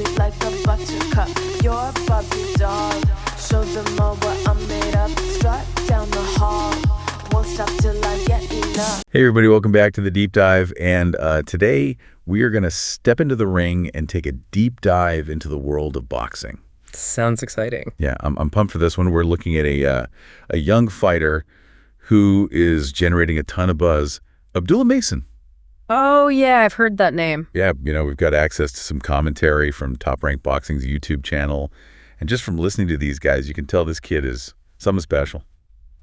sweet like a buttercup. You're a Barbie doll. Show them all what I'm made of. Strut down the hall. Won't stop till I get enough. Hey everybody, welcome back to the Deep Dive. And today we are going to step into the ring and take a deep dive into the world of boxing. Sounds exciting. Yeah, I'm pumped for this one. We're looking at a young fighter who is generating a ton of buzz. Abdullah Mason. Oh, yeah, I've heard that name. Yeah, we've got access to some commentary from Top Rank Boxing's YouTube channel. And just from listening to these guys, you can tell this kid is something special.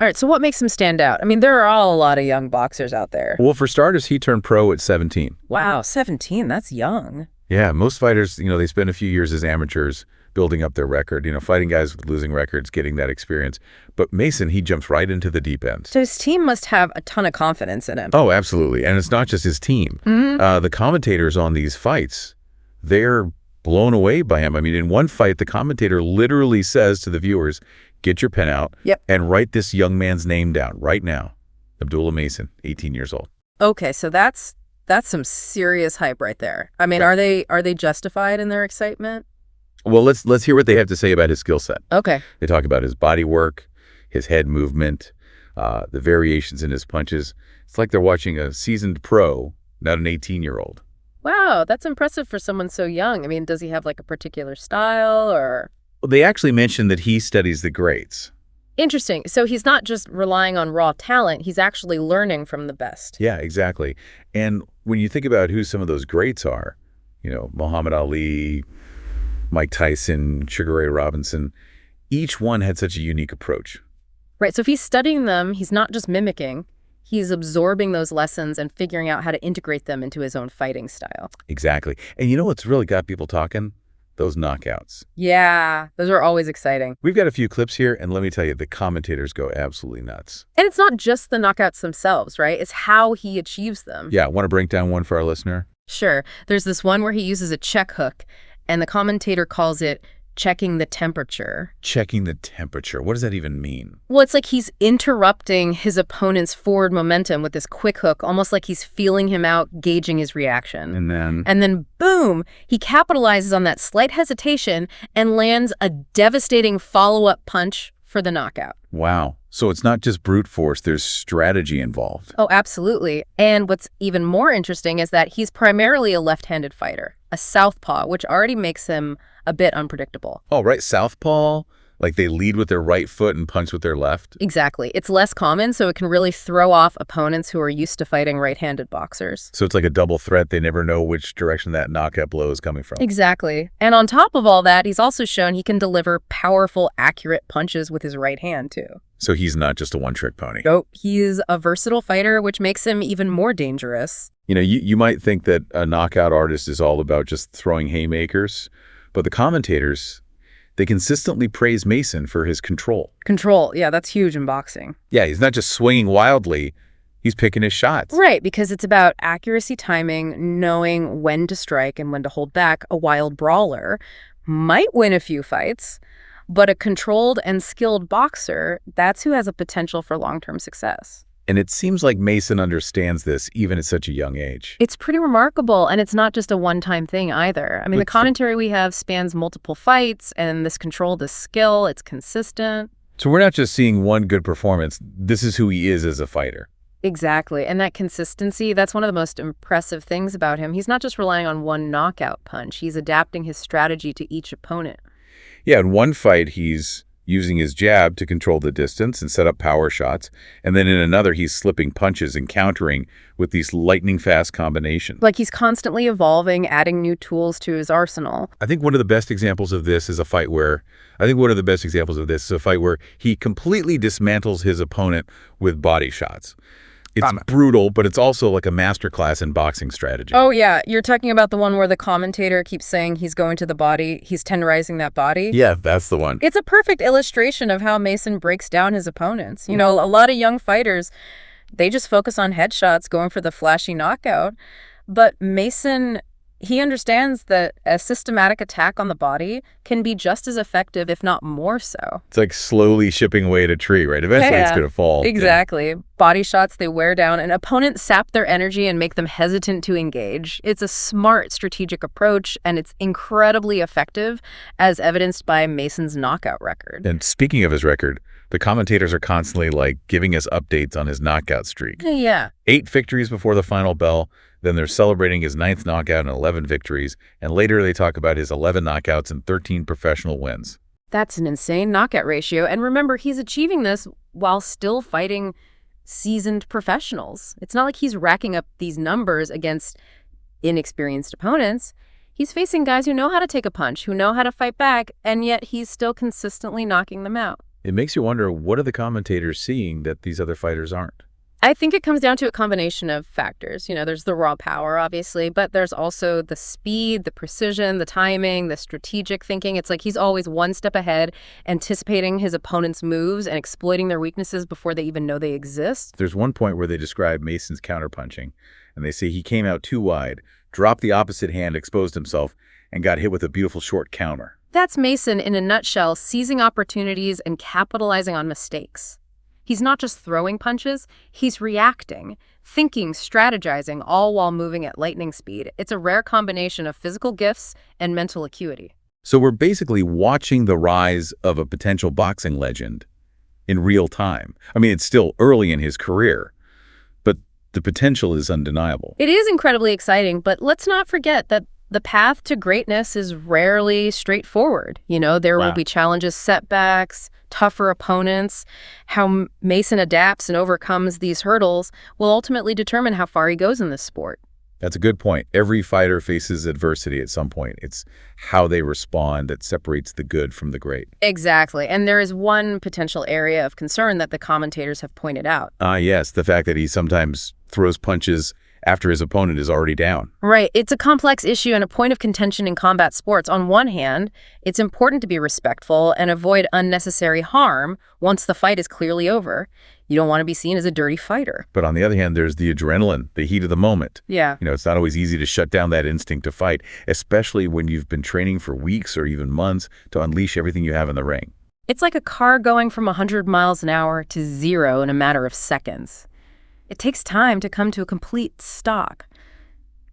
All right, so what makes him stand out? I mean, there are all a lot of young boxers out there. Well, for starters, he turned pro at 17. Wow, 17, that's young. Yeah, most fighters, they spend a few years as amateurs building up their record, fighting guys with losing records, getting that experience. But Mason, he jumps right into the deep end. So his team must have a ton of confidence in him. Oh, absolutely. And it's not just his team. The commentators on these fights, they're blown away by him. I mean, in one fight, the commentator literally says to the viewers, get your pen out and write this young man's name down right now. Abdullah Mason, 18 years old. Okay, so that's some serious hype right there. I mean, are they justified in their excitement? Well, let's hear what they have to say about his skill set. Okay. They talk about his body work, his head movement, the variations in his punches. It's like they're watching a seasoned pro, not an 18-year-old. Wow, that's impressive for someone so young. I mean, does he have like a particular style or? Well, they actually mentioned that he studies the greats. Interesting. So he's not just relying on raw talent, he's actually learning from the best. Yeah, exactly. And when you think about who some of those greats are, Muhammad Ali, Mike Tyson, Sugar Ray Robinson, each one had such a unique approach. Right. So if he's studying them, he's not just mimicking, he's absorbing those lessons and figuring out how to integrate them into his own fighting style. Exactly. And you know what's really got people talking? Those knockouts. Yeah, those are always exciting. We've got a few clips here, and let me tell you, the commentators go absolutely nuts. And it's not just the knockouts themselves, right? It's how he achieves them. Yeah, want to break down one for our listener? Sure. There's this one where he uses a check hook, and the commentator calls it checking the temperature. Checking the temperature. What does that even mean? Well, it's like he's interrupting his opponent's forward momentum with this quick hook, almost like he's feeling him out, gauging his reaction. And then boom, he capitalizes on that slight hesitation and lands a devastating follow-up punch for the knockout. Wow. So it's not just brute force, there's strategy involved. Oh, absolutely. And what's even more interesting is that he's primarily a left-handed fighter, a southpaw, which already makes him a bit unpredictable. Oh, right. Southpaw? Like they lead with their right foot and punch with their left? Exactly. It's less common, so it can really throw off opponents who are used to fighting right-handed boxers. So it's like a double threat. They never know which direction that knockout blow is coming from. Exactly. And on top of all that, he's also shown he can deliver powerful, accurate punches with his right hand, too. So he's not just a one-trick pony. Nope. He's a versatile fighter, which makes him even more dangerous. You might think that a knockout artist is all about just throwing haymakers, but the commentators, they consistently praise Mason for his control. Control, yeah, that's huge in boxing. Yeah, he's not just swinging wildly, he's picking his shots. Right, because it's about accuracy, timing, knowing when to strike and when to hold back. A wild brawler might win a few fights, but a controlled and skilled boxer, that's who has a potential for long-term success. And it seems like Mason understands this even at such a young age. It's pretty remarkable, and it's not just a one-time thing either. I mean, the commentary we have spans multiple fights, and this control, this skill, it's consistent. So we're not just seeing one good performance. This is who he is as a fighter. Exactly, and that consistency, that's one of the most impressive things about him. He's not just relying on one knockout punch. He's adapting his strategy to each opponent. Yeah, in one fight, he's using his jab to control the distance and set up power shots. And then in another, he's slipping punches and countering with these lightning-fast combinations. Like he's constantly evolving, adding new tools to his arsenal. I think one of the best examples of this is a fight where he completely dismantles his opponent with body shots. It's brutal, but it's also like a masterclass in boxing strategy. Oh, yeah. You're talking about the one where the commentator keeps saying he's going to the body, he's tenderizing that body? Yeah, that's the one. It's a perfect illustration of how Mason breaks down his opponents. A lot of young fighters, they just focus on headshots, going for the flashy knockout. But Mason He understands that a systematic attack on the body can be just as effective, if not more so. It's like slowly chipping away at a tree, right? Eventually it's going to fall. Exactly. Yeah. Body shots, they wear down an opponent, sap their energy and make them hesitant to engage. It's a smart strategic approach, and it's incredibly effective, as evidenced by Mason's knockout record. And speaking of his record, the commentators are constantly giving us updates on his knockout streak. Yeah. 8 victories before the final bell. Then they're celebrating his 9th knockout and 11 victories. And later they talk about his 11 knockouts and 13 professional wins. That's an insane knockout ratio. And remember, he's achieving this while still fighting seasoned professionals. It's not like he's racking up these numbers against inexperienced opponents. He's facing guys who know how to take a punch, who know how to fight back, and yet he's still consistently knocking them out. It makes you wonder, what are the commentators seeing that these other fighters aren't? I think it comes down to a combination of factors. There's the raw power, obviously, but there's also the speed, the precision, the timing, the strategic thinking. It's like he's always one step ahead, anticipating his opponent's moves and exploiting their weaknesses before they even know they exist. There's one point where they describe Mason's counterpunching, and they say he came out too wide, dropped the opposite hand, exposed himself, and got hit with a beautiful short counter. That's Mason in a nutshell, seizing opportunities and capitalizing on mistakes. He's not just throwing punches, he's reacting, thinking, strategizing, all while moving at lightning speed. It's a rare combination of physical gifts and mental acuity. So we're basically watching the rise of a potential boxing legend in real time. I mean, it's still early in his career, but the potential is undeniable. It is incredibly exciting, but let's not forget that the path to greatness is rarely straightforward. There will be challenges, setbacks, tougher opponents. How Mason adapts and overcomes these hurdles will ultimately determine how far he goes in this sport. That's a good point. Every fighter faces adversity at some point. It's how they respond that separates the good from the great. Exactly. And there is one potential area of concern that the commentators have pointed out. Yes, the fact that he sometimes throws punches after his opponent is already down. Right. It's a complex issue and a point of contention in combat sports. On one hand, it's important to be respectful and avoid unnecessary harm once the fight is clearly over. You don't want to be seen as a dirty fighter. But on the other hand, there's the adrenaline, the heat of the moment. Yeah. It's not always easy to shut down that instinct to fight, especially when you've been training for weeks or even months to unleash everything you have in the ring. It's like a car going from 100 miles an hour to 0 in a matter of seconds. It takes time to come to a complete stop.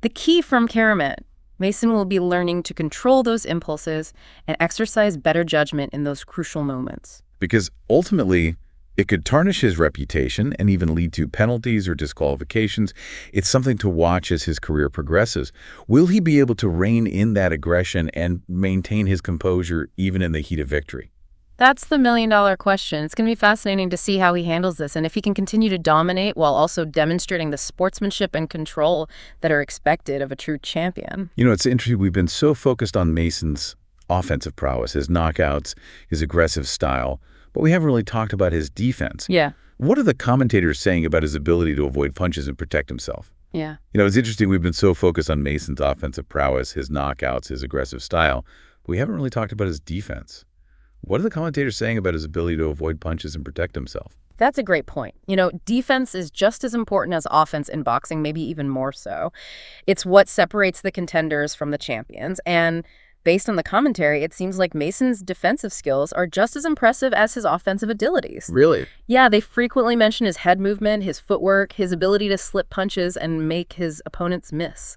The key from Karamet, Mason will be learning to control those impulses and exercise better judgment in those crucial moments. Because ultimately, it could tarnish his reputation and even lead to penalties or disqualifications. It's something to watch as his career progresses. Will he be able to rein in that aggression and maintain his composure even in the heat of victory? That's the million-dollar question. It's going to be fascinating to see how he handles this and if he can continue to dominate while also demonstrating the sportsmanship and control that are expected of a true champion. It's interesting. We've been so focused on Mason's offensive prowess, his knockouts, his aggressive style, but we haven't really talked about his defense. Yeah. What are the commentators saying about his ability to avoid punches and protect himself? Yeah. It's interesting. We've been so focused on Mason's offensive prowess, his knockouts, his aggressive style, but we haven't really talked about his defense. What are the commentators saying about his ability to avoid punches and protect himself? That's a great point. Defense is just as important as offense in boxing, maybe even more so. It's what separates the contenders from the champions. And based on the commentary, it seems like Mason's defensive skills are just as impressive as his offensive abilities. Really? Yeah, they frequently mention his head movement, his footwork, his ability to slip punches and make his opponents miss.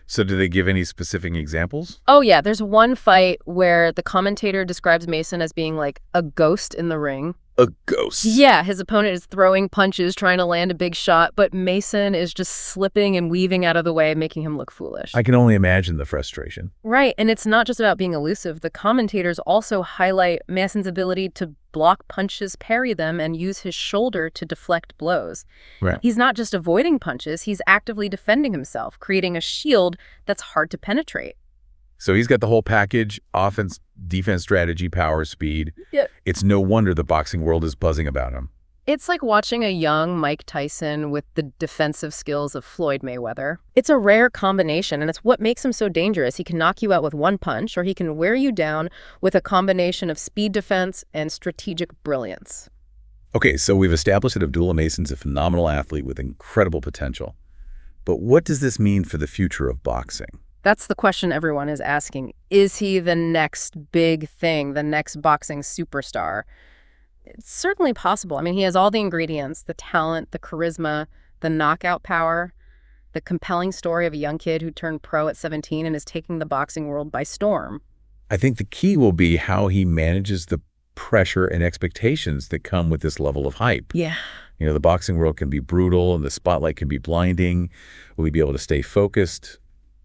So do they give any specific examples? Oh, yeah. There's one fight where the commentator describes Mason as being like a ghost in the ring. A ghost? Yeah, his opponent is throwing punches, trying to land a big shot, but Mason is just slipping and weaving out of the way, making him look foolish. I can only imagine the frustration. Right, and it's not just about being elusive. The commentators also highlight Mason's ability to block punches, parry them, and use his shoulder to deflect blows. Right. He's not just avoiding punches, he's actively defending himself, creating a shield that's hard to penetrate. So he's got the whole package: offense, defense strategy, power, speed. Yep. It's no wonder the boxing world is buzzing about him. It's like watching a young Mike Tyson with the defensive skills of Floyd Mayweather. It's a rare combination, and it's what makes him so dangerous. He can knock you out with one punch, or he can wear you down with a combination of speed defense and strategic brilliance. Okay, so we've established that Abdullah Mason's a phenomenal athlete with incredible potential. But what does this mean for the future of boxing? That's the question everyone is asking. Is he the next big thing, the next boxing superstar? It's certainly possible. I mean, he has all the ingredients, the talent, the charisma, the knockout power, the compelling story of a young kid who turned pro at 17 and is taking the boxing world by storm. I think the key will be how he manages the pressure and expectations that come with this level of hype. Yeah. The boxing world can be brutal and the spotlight can be blinding. Will he be able to stay focused,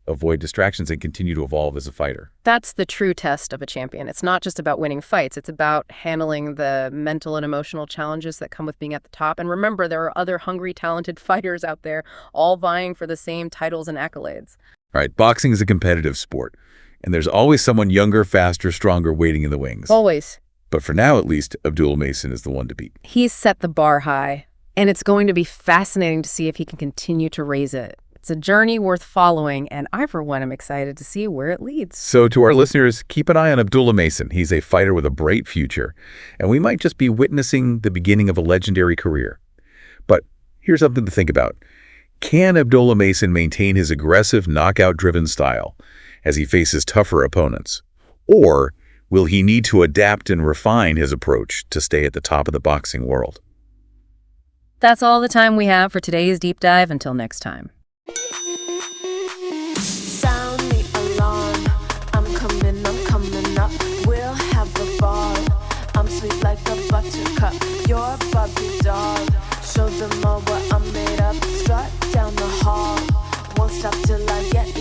avoid distractions, and continue to evolve as a fighter? That's the true test of a champion. It's not just about winning fights. It's about handling the mental and emotional challenges that come with being at the top. And remember, there are other hungry, talented fighters out there, all vying for the same titles and accolades. All right, boxing is a competitive sport, and there's always someone younger, faster, stronger waiting in the wings. Always. But for now, at least, Abdullah Mason is the one to beat. He's set the bar high, and it's going to be fascinating to see if he can continue to raise it. It's a journey worth following, and I, for one, am excited to see where it leads. So to our listeners, keep an eye on Abdullah Mason. He's a fighter with a bright future, and we might just be witnessing the beginning of a legendary career. But here's something to think about. Can Abdullah Mason maintain his aggressive, knockout-driven style as he faces tougher opponents? Or will he need to adapt and refine his approach to stay at the top of the boxing world? That's all the time we have for today's deep dive. Until next time. Sound the alarm. I'm coming up. We'll have a ball. I'm sweet like a buttercup. You're a Barbie doll. Show them all what I'm made of. Strut down the hall. Won't stop till I get